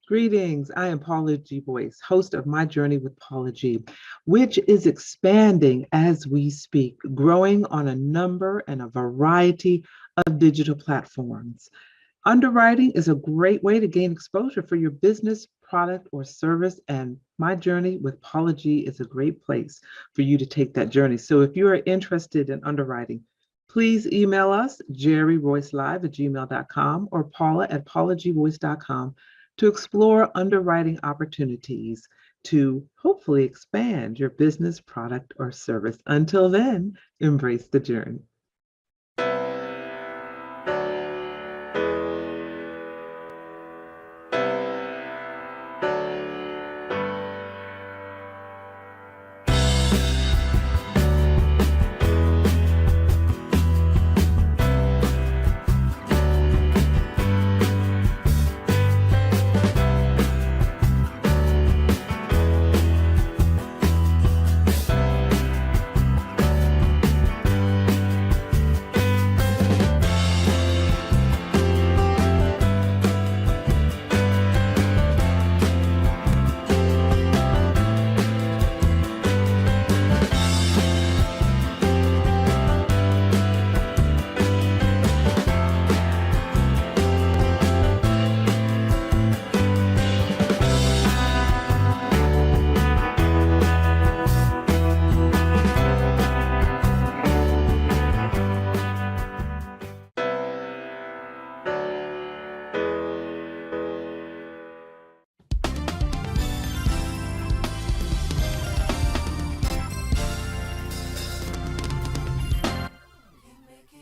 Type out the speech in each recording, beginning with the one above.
Greetings. I am Paula G. Boyce, host of My Journey with Paula G, which is expanding as we speak, growing on a number and a variety of digital platforms. Underwriting is a great way to gain exposure for your business, product, or service, and My Journey with Paula G is a great place for you to take that journey. So if you are interested in underwriting, please email us, jerryroycelive@gmail.com or paula@paulagvoice.com to explore underwriting opportunities to hopefully expand your business, product, or service. Until then, embrace the journey.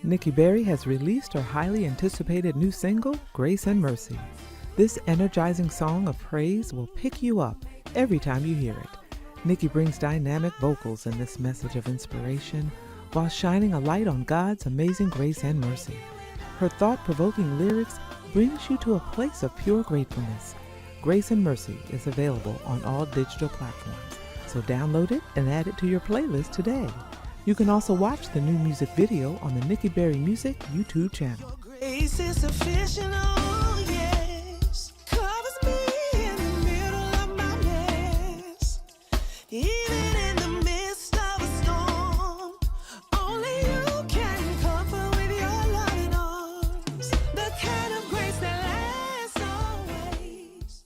Nikki Berry has released her highly anticipated new single, Grace and Mercy. This energizing song of praise will pick you up every time you hear it. Nikki brings dynamic vocals in this message of inspiration while shining a light on God's amazing grace and mercy. Her thought-provoking lyrics brings you to a place of pure gratefulness. Grace and Mercy is available on all digital platforms, so download it and add it to your playlist today. You can also watch the new music video on the Nikki Berry Music YouTube channel. Grace is sufficient, oh yes, covers me in the middle of my mess. Even in the midst of a storm, only you can comfort with your loving arms. The kind of grace that lasts always.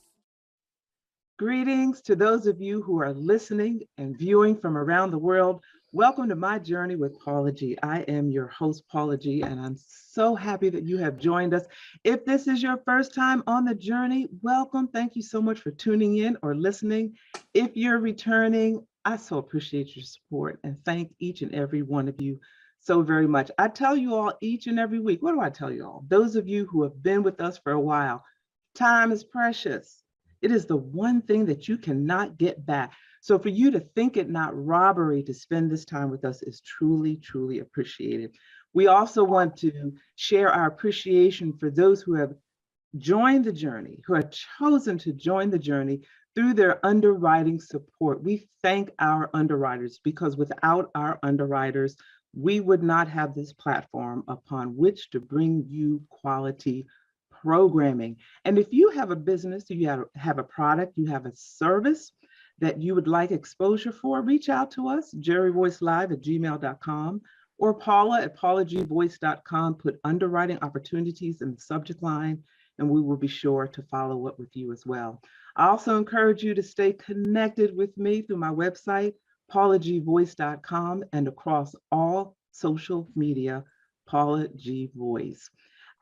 Greetings to those of you who are listening and viewing from around the world. Welcome to My Journey with Paula G. I am your host, Paula G, and I'm so happy that you have joined us. If this is your first time on the journey, welcome. Thank you so much for tuning in or listening. If you're returning, I so appreciate your support and thank each and every one of you so very much. I tell you all each and every week, what do I tell you all? Those of you who have been with us for a while, time is precious. It is the one thing that you cannot get back. So for you to think it not robbery to spend this time with us is truly, truly appreciated. We also want to share our appreciation for those who have joined the journey, who have chosen to join the journey through their underwriting support. We thank our underwriters because without our underwriters, we would not have this platform upon which to bring you quality programming. And if you have a business, you have a product, you have a service that you would like exposure for, reach out to us, jerryvoicelive@gmail.com or paula@paulagvoice.com. Put underwriting opportunities in the subject line, and we will be sure to follow up with you as well. I also encourage you to stay connected with me through my website, paulagvoice.com, and across all social media, Paula G Voice.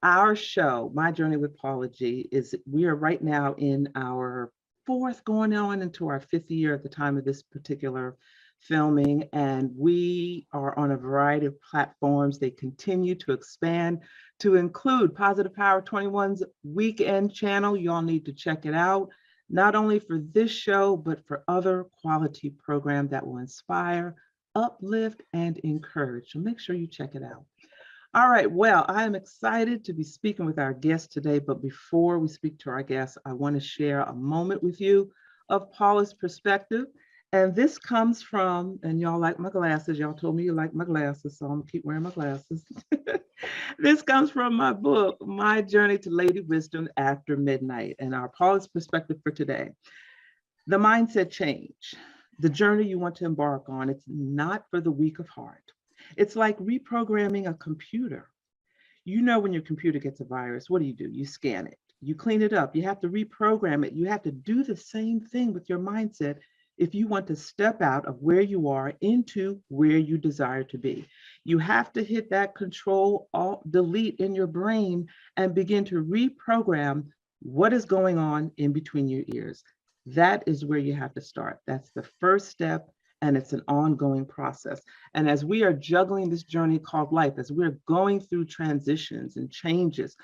Our show, My Journey with Paula G, we are right now in our fourth, going on into our fifth year at the time of this particular filming, and we are on a variety of platforms. They continue to expand to include Positive Power 21's weekend channel. You all need to check it out, not only for this show, but for other quality programs that will inspire, uplift, and encourage. So make sure you check it out. All right, well, I am excited to be speaking with our guest today, but before we speak to our guest, I want to share a moment with you of Paula's perspective And this comes from, and y'all like my glasses. Y'all told me you like my glasses, so I'm gonna keep wearing my glasses. This comes from my book, My Journey to Lady Wisdom After Midnight, and our Paula's perspective for today. The mindset change, the journey you want to embark on, it's not for the weak of heart. It's like reprogramming a computer. You know, when your computer gets a virus, what do? You scan it, you clean it up, you have to reprogram it. You have to do the same thing with your mindset if you want to step out of where you are into where you desire to be. You have to hit that control alt delete in your brain and begin to reprogram what is going on in between your ears. That is where you have to start. That's the first step, and it's an ongoing process. And as we are juggling this journey called life, as we're going through transitions and changes,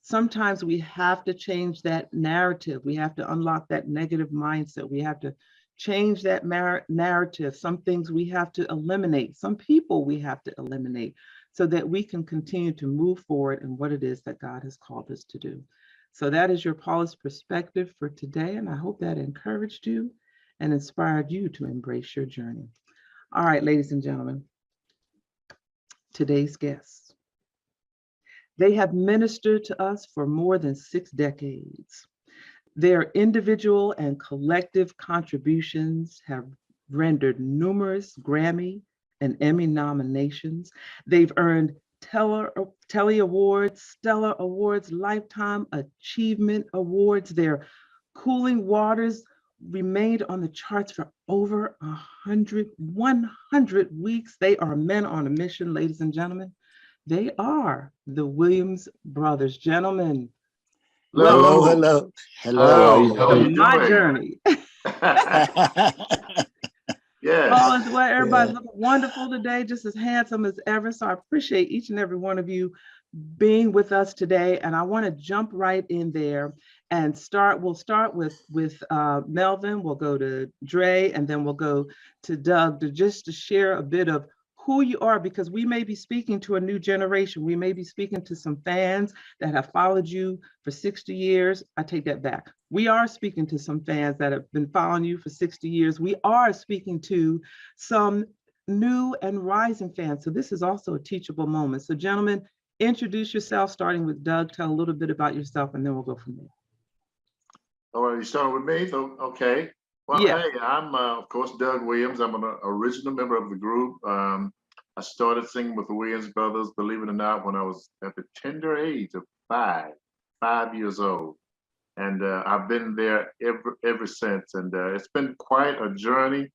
sometimes we have to change that narrative. We have to unlock that negative mindset. We have to change that narrative. Some things we have to eliminate. Some people we have to eliminate so that we can continue to move forward in what it is that God has called us to do. So that is your Paula's perspective for today. And I hope that encouraged you and inspired you to embrace your journey. All right, ladies and gentlemen, today's guests. They have ministered to us for more than 6 decades. Their individual and collective contributions have rendered numerous Grammy and Emmy nominations. They've earned Telly Awards, Stellar Awards, Lifetime Achievement Awards. Their Cooling Waters remained on the charts for over 100 weeks. They are men on a mission, ladies and gentlemen. They are the Williams brothers. Gentlemen, Hello, welcome hello. How are to you my doing? journey. Yes. All is well. Everybody's looking wonderful today, just as handsome as ever. So I appreciate each and every one of you being with us today. And I want to jump right in there and start. We'll start with Melvin. We'll go to Dre, and then we'll go to Doug to share a bit of who you are, because we may be speaking to a new generation. We may be speaking to some fans that have followed you for 60 years. I take that back. We are speaking to some fans that have been following you for 60 years. We are speaking to some new and rising fans. So this is also a teachable moment. So gentlemen, introduce yourself, starting with Doug. Tell a little bit about yourself, and then we'll go from there. All right, you starting with me? So, okay. Well, Yeah. hey, I'm, of course, Doug Williams. I'm an original member of the group. I started singing with the Williams brothers, believe it or not, when I was at the tender age of 5 years old. And I've been there ever since. And it's been quite a journey,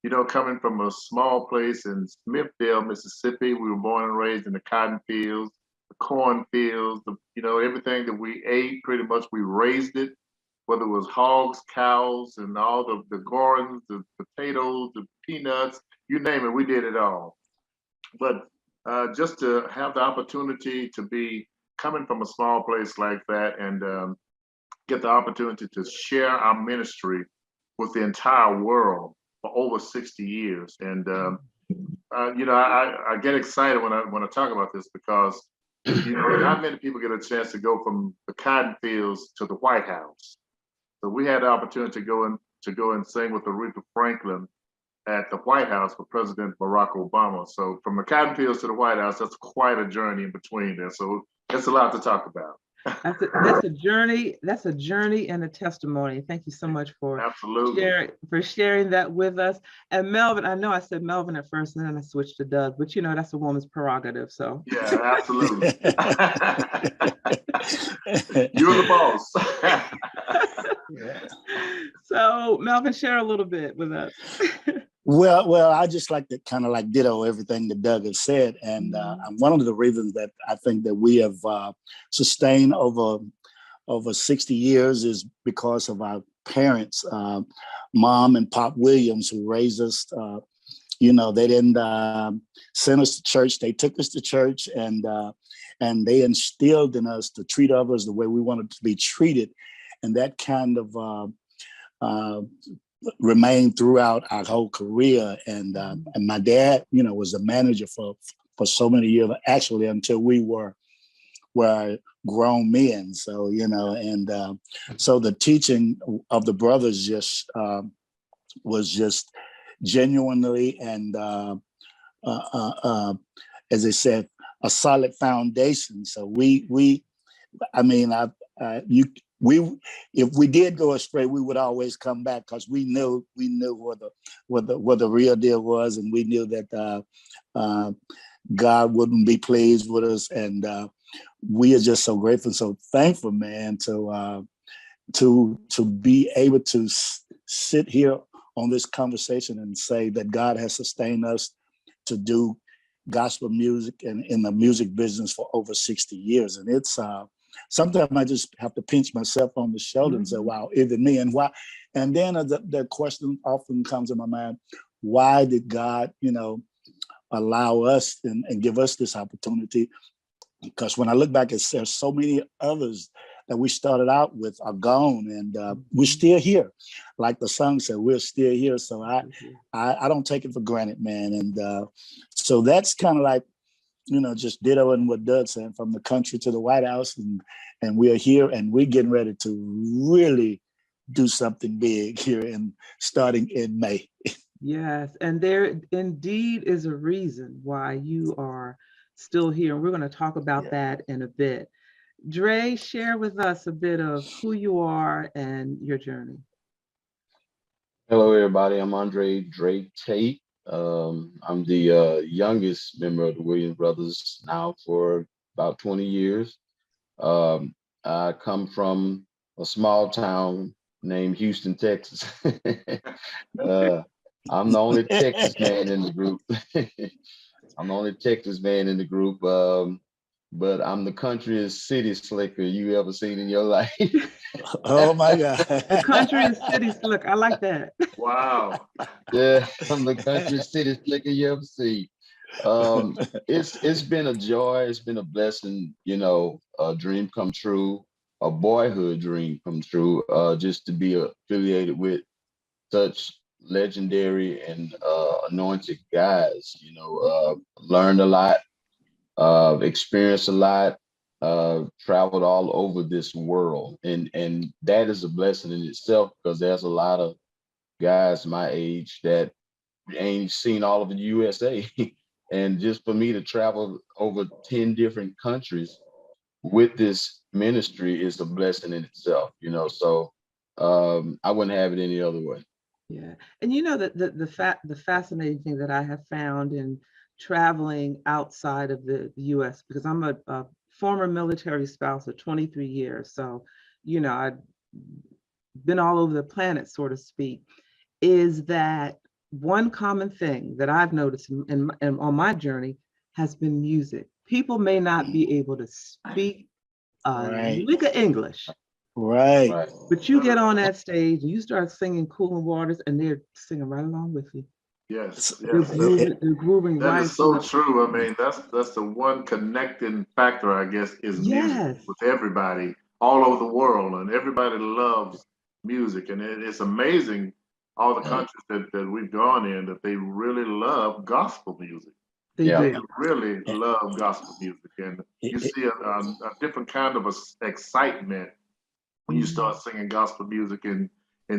you know, coming from a small place in Smithville, Mississippi. We were born and raised in the cotton fields, the corn fields, you know, everything that we ate, pretty much we raised it, whether it was hogs, cows, and all the gardens, the potatoes, the peanuts, you name it, we did it all. But just to have the opportunity to be coming from a small place like that and get the opportunity to share our ministry with the entire world for over 60 years. And, you know, I get excited when I talk about this because, you know, not many people get a chance to go from the cotton fields to the White House. So we had the opportunity to go and sing with Aretha Franklin at the White House for President Barack Obama. So from the cotton fields to the White House, that's quite a journey in between there. So it's a lot to talk about. That's a journey. That's a journey and a testimony. Thank you so much for sharing that with us. And Melvin, I know I said Melvin at first, and then I switched to Doug, but you know that's a woman's prerogative. So yeah, absolutely. You're the boss. So Melvin, share a little bit with us. Well, I just like to kind of like ditto everything that Doug has said, and one of the reasons that I think that we have sustained over 60 years is because of our parents, Mom and Pop Williams, who raised us. You know, they didn't send us to church; they took us to church, and they instilled in us to treat others the way we wanted to be treated, and that kind of remained throughout our whole career. And my dad, you know, was the manager for so many years, actually until we were grown men. So, you know, and so the teaching of the brothers just was just genuinely and as I said, a solid foundation. So I mean, we, if we did go astray, we would always come back because we knew what the real deal was, and we knew that God wouldn't be pleased with us, and we are just so grateful, so thankful, man, to be able to sit here on this conversation and say that God has sustained us to do gospel music and in the music business for over 60 years. And it's sometimes I just have to pinch myself on the shoulder and say, wow, even me. And why? And then the question often comes in my mind, why did God, allow us and give us this opportunity? Because when I look back, there's so many others that we started out with are gone, and we're still here. Like the song said, we're still here. So I don't take it for granted, man. And so that's kind of like, just dittoing what Doug said, from the country to the White House, and we are here, and we're getting ready to really do something big here, and starting in May. Yes, and there indeed is a reason why you are still here. And we're going to talk about that in a bit. Dre, share with us a bit of who you are and your journey. Hello, everybody. I'm Andre Dre Tate. I'm the youngest member of the Williams Brothers now for about 20 years. I come from a small town named Houston, Texas. I'm the only Texas man in the group. I'm the only Texas man in the group. But I'm the countryest city slicker you ever seen in your life. Oh my God. The country and city slick. I like that. Wow. Yeah, I'm the countryest city slicker you ever see. It's been a joy. It's been a blessing. A dream come true, a boyhood dream come true. Just to be affiliated with such legendary and anointed guys. Learned a lot, experienced a lot, traveled all over this world, and that is a blessing in itself, because there's a lot of guys my age that ain't seen all of the USA. And just for me to travel over 10 different countries with this ministry is a blessing in itself, so I wouldn't have it any other way. Yeah, and the fascinating thing that I have found in traveling outside of the U.S., because I'm a former military spouse of 23 years, so I've been all over the planet, so to speak, is that one common thing that I've noticed in on my journey has been music. People may not be able to speak a lick of English. Right. But you get on that stage and you start singing Cooling Waters, and they're singing right along with you. Yes. They're grooving That right. is so true. I mean, that's the one connecting factor, I guess, is music with everybody all over the world, and everybody loves music. And it's amazing all the countries that we've gone in, that they really love gospel music. They do. Really love gospel music, and you see a different kind of excitement when you start singing gospel music in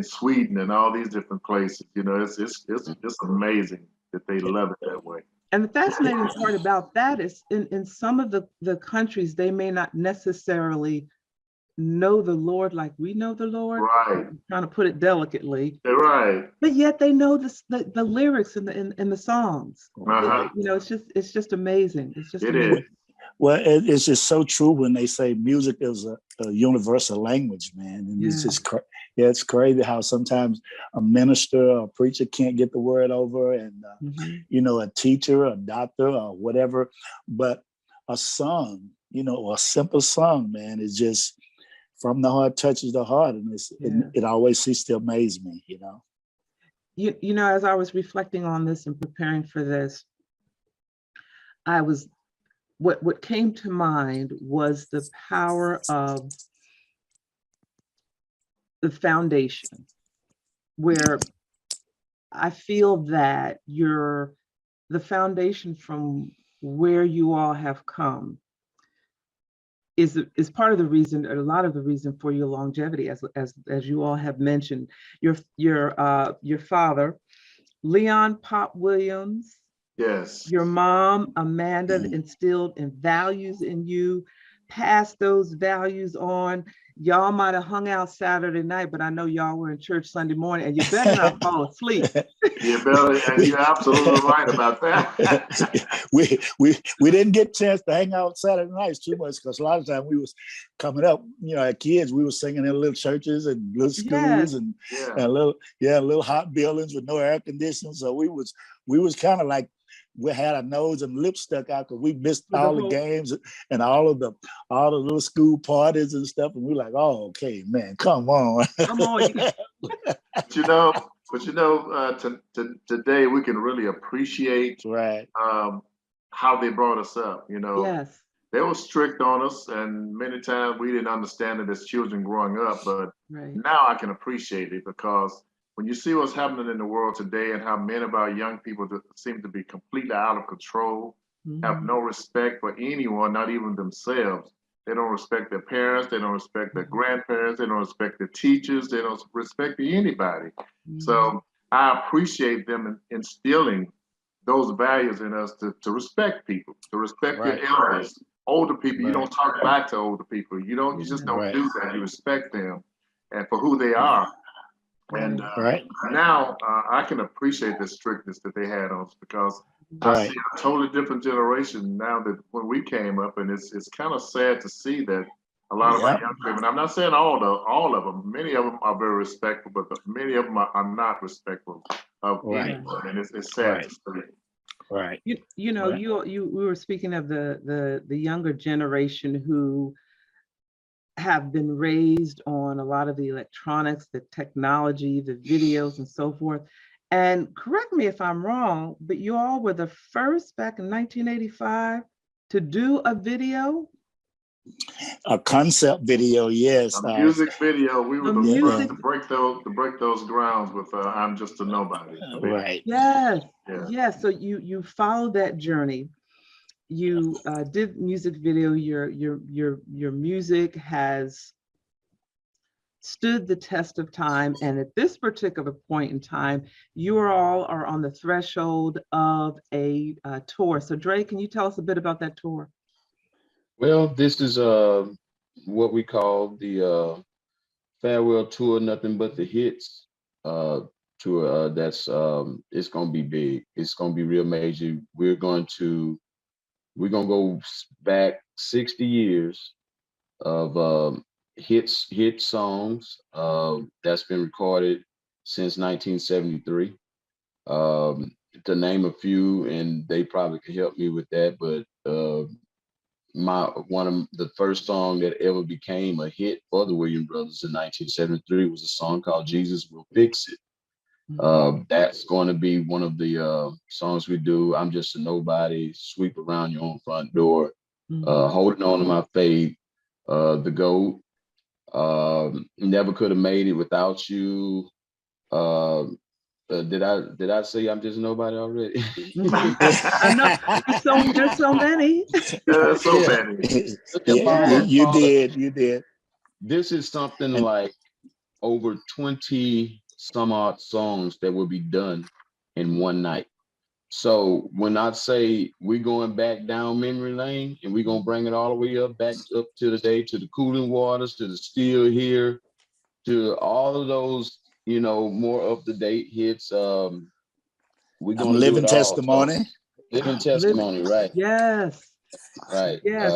Sweden and all these different places. It's amazing that they love it that way. And the fascinating part about that is in some of the countries, they may not necessarily know the Lord like we know the Lord. Right. I'm trying to put it delicately. Right. But yet they know the lyrics and the songs. Uh-huh. It's just amazing. It's just amazing. Well, it's just so true when they say music is a universal language, man. And it's just it's crazy how sometimes a minister or a preacher can't get the word over, and a teacher, a doctor, or whatever. But a song, a simple song, man, is just from the heart, touches the heart, and it always seems to amaze me. As I was reflecting on this and preparing for this, what came to mind was the power of the foundation, where I feel that the foundation from where you all have come is part of the reason, a lot of the reason for your longevity, as you all have mentioned. Your father Leon Pop Williams, Yes. your mom, Amanda, instilled in values in you, passed those values on. Y'all might have hung out Saturday night, but I know y'all were in church Sunday morning, and you better not fall asleep. You better, and you're absolutely right about that. we didn't get a chance to hang out Saturday nights too much because a lot of times we was coming up, as kids, we were singing in little churches and little schools and little hot buildings with no air conditioning. So we was kind of like we had our nose and lips stuck out because we missed all the games and all the little school parties and stuff. And we're like, oh, okay, man, come on. Come on. Today we can really appreciate how they brought us up. Yes. They were strict on us, and many times we didn't understand it as children growing up. But now I can appreciate it, because when you see what's happening in the world today and how many of our young people seem to be completely out of control, have no respect for anyone, not even themselves. They don't respect their parents. They don't respect their grandparents. They don't respect their teachers. They don't respect anybody. So I appreciate them instilling those values in us to respect people, to respect your elders, older people. You don't talk back to older people. You just don't do that. You respect them and for who they are. And now I can appreciate the strictness that they had on us, because I see a totally different generation now that when we came up, and it's kind of sad to see that a lot of our young people, and I'm not saying all of them, many of them are very respectful, but many of them are not respectful of anyone, and it's sad to see. Right. We were speaking of the younger generation who have been raised on a lot of the electronics, the technology, the videos and so forth. And correct me if I'm wrong, but you all were the first back in 1985 to do a video? A concept video, yes. A music video. We were the first to break those grounds with "I'm Just a Nobody." Right. Yes. Yes. So you followed that journey. You did music video. Your music has stood the test of time, and at this particular point in time, you all are on the threshold of a tour. So, Dre, can you tell us a bit about that tour? Well, this is what we call the farewell tour, nothing but the hits tour. That's it's gonna be big. It's gonna be real major. We're gonna go back 60 years of hit songs that's been recorded since 1973. To name a few, and they probably could help me with that, but one of the first song that ever became a hit for the Williams Brothers in 1973 was a song called "Jesus Will Fix It." That's going to be one of the songs we do. "I'm Just a Nobody," "Sweep Around Your Own Front Door," "Holding On to My Faith," "The GOAT," "Never Could Have Made It Without You." Did I say "I'm Just a Nobody" already? I know there's so many. There's so many. You did. This is something like over 20 some odd songs that will be done in one night. So when I say we're going back down memory lane, and we're gonna bring it all the way back up to the day, to the Cooling Waters, to the Still Here, to all of those, more up to date hits. We're gonna Living testimony. Living testimony, right? Yes. Right. Yes.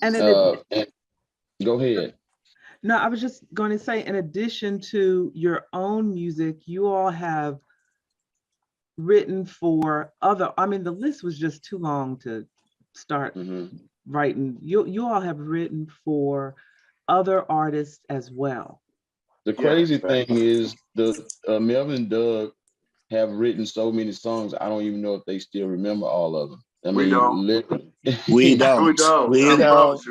And go ahead. No, I was just going to say, in addition to your own music, you all have written for other. I mean, the list was just too long to start writing. You all have written for other artists as well. The crazy thing is, the Melvin and Doug have written so many songs. I don't even know if they still remember all of them. I mean, we don't. We don't.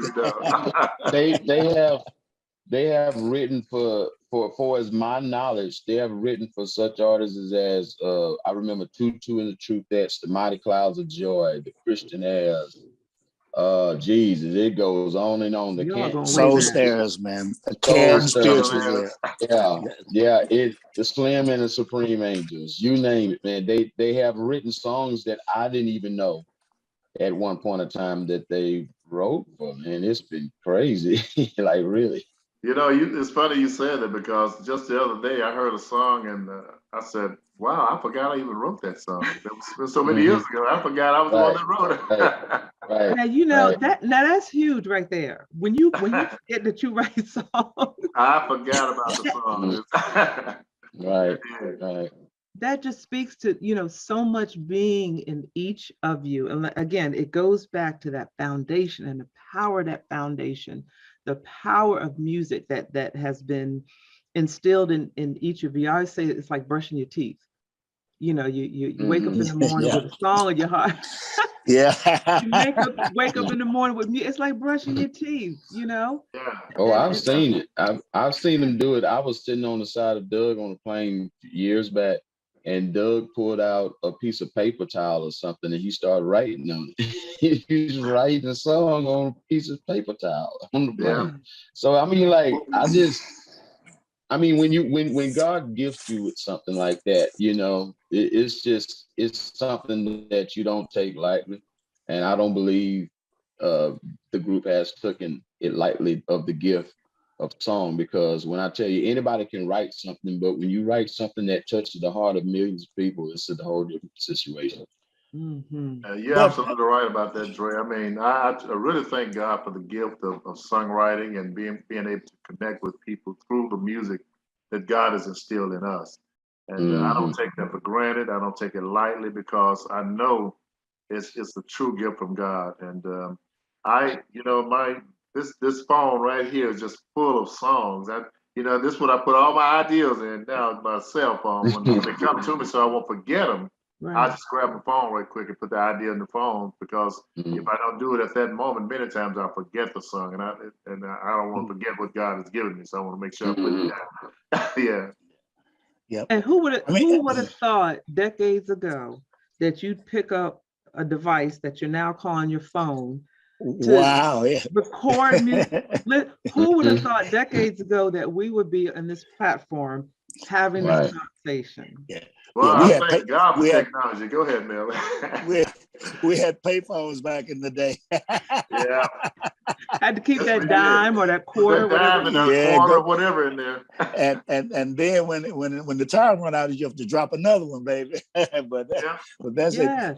They have written for as my knowledge, they have written for such artists as I remember Tutu and the Truthettes, the Mighty Clouds of Joy, the Christian Airs, Jesus, it goes on and on. The Y'all can't going way Soul back. Stairs, man. A soul can stirring. spirituals there. Yeah, Yeah. yeah. The Slim and the Supreme Angels, you name it, man. They have written songs that I didn't even know at one point in time that they wrote for, man. It's been crazy. Like really. You know, it's funny you said that because just the other day I heard a song and I said, "Wow, I forgot I even wrote that song." That was so many years Mhm. ago. I forgot I was the one Right, that wrote right, it. right, Now you know right. that now that's huge right there. When you forget that you write songs, I forgot about the Mhm. song. Right, Yeah. right. that just speaks to so much being in each of you. And again, it goes back to that foundation and the power of that foundation, the power of music that has been instilled in each of you. I always say it's like brushing your teeth. You wake up Hmm. in the morning Yeah. with a song in your heart. Yeah. You wake up in the morning with music. It's like brushing your teeth. Yeah. Oh, And I've seen it. I've seen them do it. I was sitting on the side of Doug on a plane years back, and Doug pulled out a piece of paper towel or something, and he started writing on it. He's writing a song on a piece of paper towel on the Yeah. plane. So I mean, like, I mean, when God gifts you with something like that, it's something that you don't take lightly, and I don't believe uh, the group has taken it lightly of the gift of song, because when I tell you anybody can write something, but when you write something that touches the heart of millions of people, it's a whole different situation. hmm You're But absolutely right about that, Dre. I mean, I really thank God for the gift of songwriting and being able to connect with people through the music that God has instilled in us. And I Hmm. don't take that for granted. I don't take it lightly because I know it's a true gift from God. And my this phone right here is just full of songs. This is what I put all my ideas in now. My cell phone when they come to me, so I won't forget them. I Right. just grab my phone right quick and put the idea in the phone because if I don't do it at that moment, many times I forget the song, and I don't want to forget what God has given me. So I want to make sure I put it Hmm. down. Yeah. yep. And who would have I mean, who would have thought decades ago that you'd pick up a device that you're now calling your phone to wow. Yeah. record music? Who would have thought decades ago that we would be on this platform having this Right. conversation? Yeah. Well, Yeah. I thank God for We had technology. Go ahead, Mel. we we had payphones back in the day. Yeah, Had to keep yes, we that did. dime or that Put quarter, that whatever. dime in that Yeah, quarter, go whatever in there. and then when the time run out, you have to drop another one, baby. but Yeah. but that's it. Yes.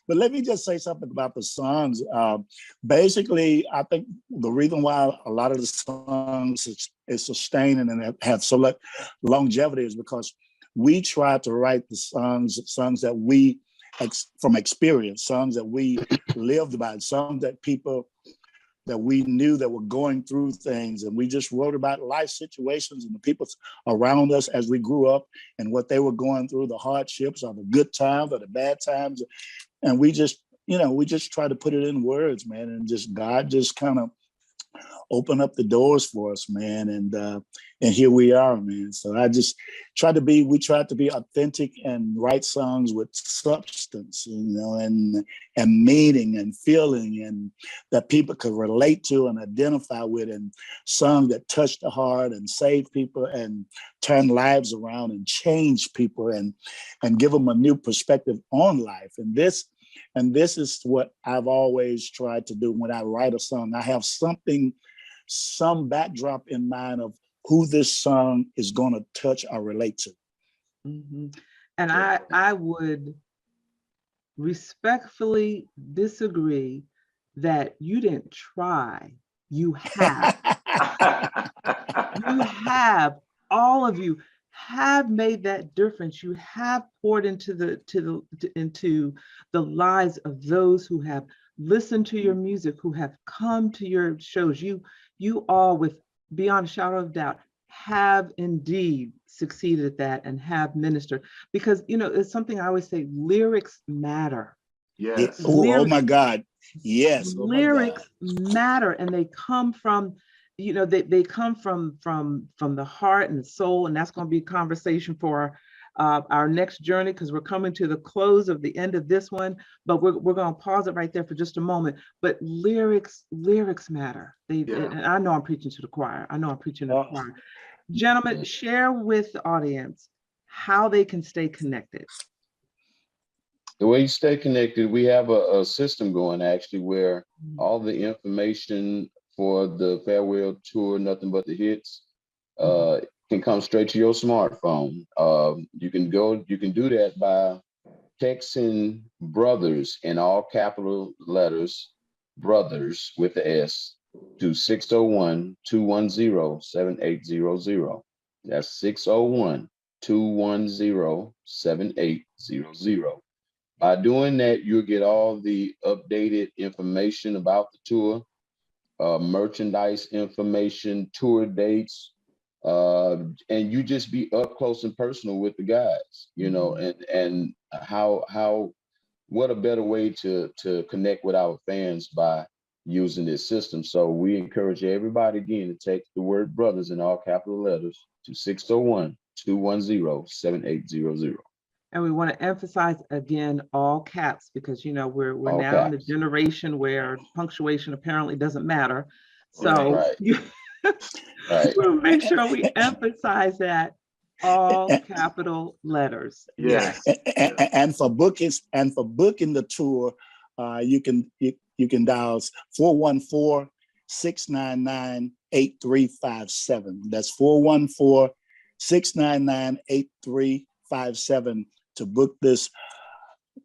But let me just say something about the songs. Basically, I think the reason why a lot of the songs is sustaining and have so much longevity is because we try to write the songs that we from experience, songs that we lived by, songs that people that we knew that were going through things, and we just wrote about life situations and the people around us as we grew up and what they were going through, the hardships or the good times or the bad times. And we just try to put it in words, man, and just God just kind of open up the doors for us, man. And here we are, man. So we tried to be authentic and write songs with substance, and meaning and feeling, and that people could relate to and identify with, and songs that touch the heart and save people and turn lives around and change people and give them a new perspective on life. And this is what I've always tried to do when I write a song. I have some backdrop in mind of who this song is going to touch or relate to. hmm And I would respectfully disagree that you didn't try. You have. You have, all of you have made that difference. You have poured into the lives of those who have listened to your music, who have come to your shows. You all, with beyond a shadow of doubt, have indeed succeeded at that and have ministered, because it's something I always say: lyrics matter. Yeah. Yes. Oh Lyrics my God. Yes. Oh my God. lyrics matter, and they come from they come from the heart and the soul, and that's going to be a conversation for our next journey, because we're coming to the close of the end of this one, but we're going to pause it right there for just a moment. But lyrics matter. And I know I'm preaching to the choir. Gentlemen, share with the audience how they can stay connected. The way you stay connected, we have a system going actually where all the information for the farewell tour, Nothing But the Hits, can come straight to your smartphone. You can do that by texting brothers in all capital letters, brothers with the S, to 601-210-7800. That's 601-210-7800. By doing that, you'll get all the updated information about the tour, merchandise information, tour dates, and you just be up close and personal with the guys, you know, and what a better way to connect with our fans by using this system. So we encourage everybody again to text the word brothers in all capital letters to 601-210-7800. And we want to emphasize again, all caps, because, you know, we're All now in a caps. generation where punctuation apparently doesn't matter. So Right. we'll make sure we emphasize that, all capital letters. Yes. And for booking the tour, you can dial 414-699-8357. That's 414-699-8357 to book this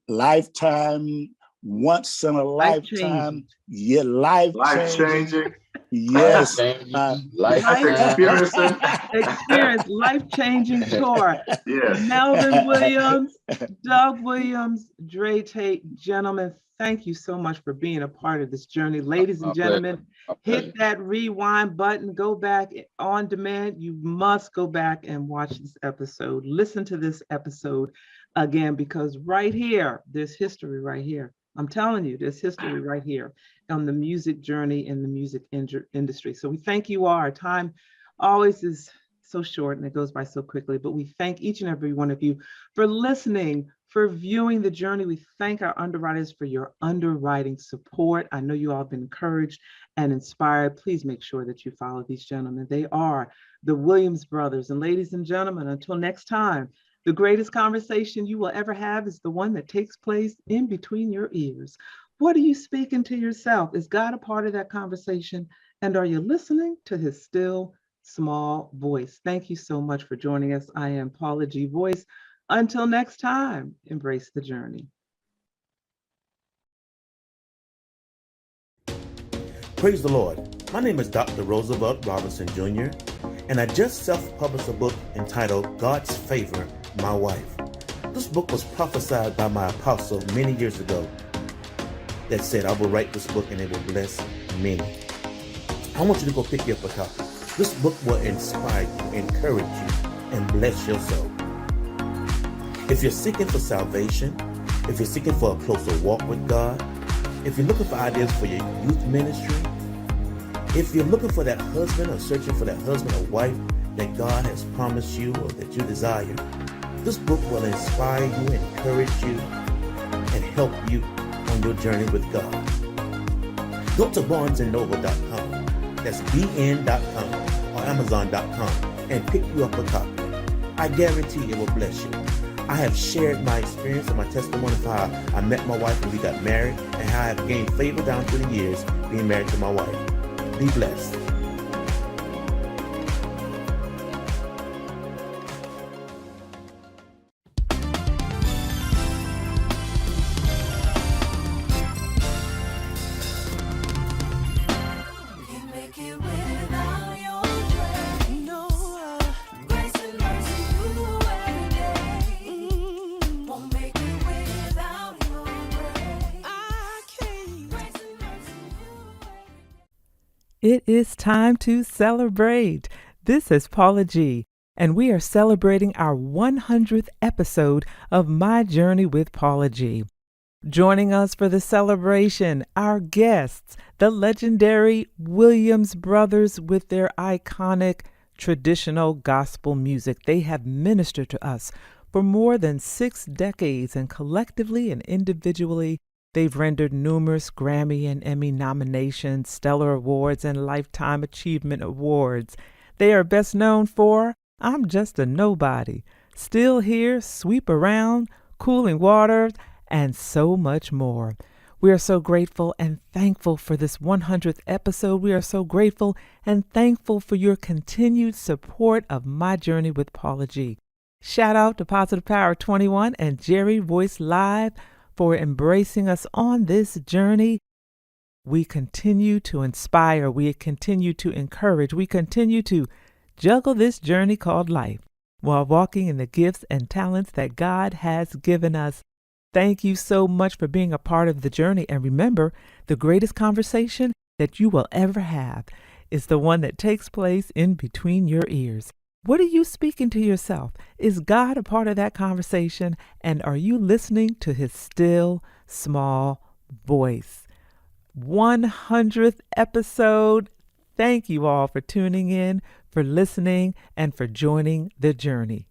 lifetime, once in a lifetime, life changing. Yes, life-changing tour. Yes. Melvin Williams, Doug Williams, Dre Tate, gentlemen, thank you so much for being a part of this journey. Ladies and gentlemen, hit that rewind button, go back on demand. You must go back and watch this episode. Listen to this episode again, because right here, there's history right here. I'm telling you, there's history right here on the music journey in the music industry. So we thank you all. Our time always is so short and it goes by so quickly, but we thank each and every one of you for listening, for viewing the journey. We thank our underwriters for your underwriting support. I know you all have been encouraged and inspired. Please make sure that you follow these gentlemen. They are the Williams brothers. And ladies and gentlemen, until next time, the greatest conversation you will ever have is the one that takes place in between your ears. What are you speaking to yourself? Is God a part of that conversation? And are you listening to his still small voice? Thank you so much for joining us. I am Paula G. Voice. Until next time, embrace the journey. Praise the Lord. My name is Dr. Roosevelt Robinson Jr., and I just self-published a book entitled God's Favor, My Wife. This book was prophesied by my apostle many years ago that said, I will write this book and it will bless many. I want you to go pick up a copy. This book will inspire you, encourage you, and bless your soul. If you're seeking for salvation, if you're seeking for a closer walk with God, if you're looking for ideas for your youth ministry, if you're looking for that husband or searching for that husband or wife that God has promised you or that you desire, this book will inspire you, encourage you, and help you on your journey with God. Go to barnesandnoble.com, that's bn.com or amazon.com, and pick you up a copy. I guarantee it will bless you. I have shared my experience and my testimony of how I met my wife and we got married, and how I have gained favor down through the years being married to my wife. Be blessed. It is time to celebrate. This is Paula G, and we are celebrating our 100th episode of My Journey with Paula G. Joining us for the celebration, our guests, the legendary Williams brothers with their iconic traditional gospel music. They have ministered to us For more than 6 decades, and collectively and individually, they've rendered numerous Grammy and Emmy nominations, Stellar Awards, and Lifetime Achievement Awards. They are best known for I'm Just a Nobody, Still Here, Sweep Around, Cooling Waters, and so much more. We are so grateful and thankful for this 100th episode. We are so grateful and thankful for your continued support of my journey with Paula G. Shout out to Positive Power 21 and Jerry Voice Live for embracing us on this journey. We continue to inspire. We continue to encourage. We continue to juggle this journey called life while walking in the gifts and talents that God has given us. Thank you so much for being a part of the journey. And remember, the greatest conversation that you will ever have is the one that takes place in between your ears. What are you speaking to yourself? Is God a part of that conversation? And are you listening to his still, small voice? 100th episode. Thank you all for tuning in, for listening, and for joining the journey.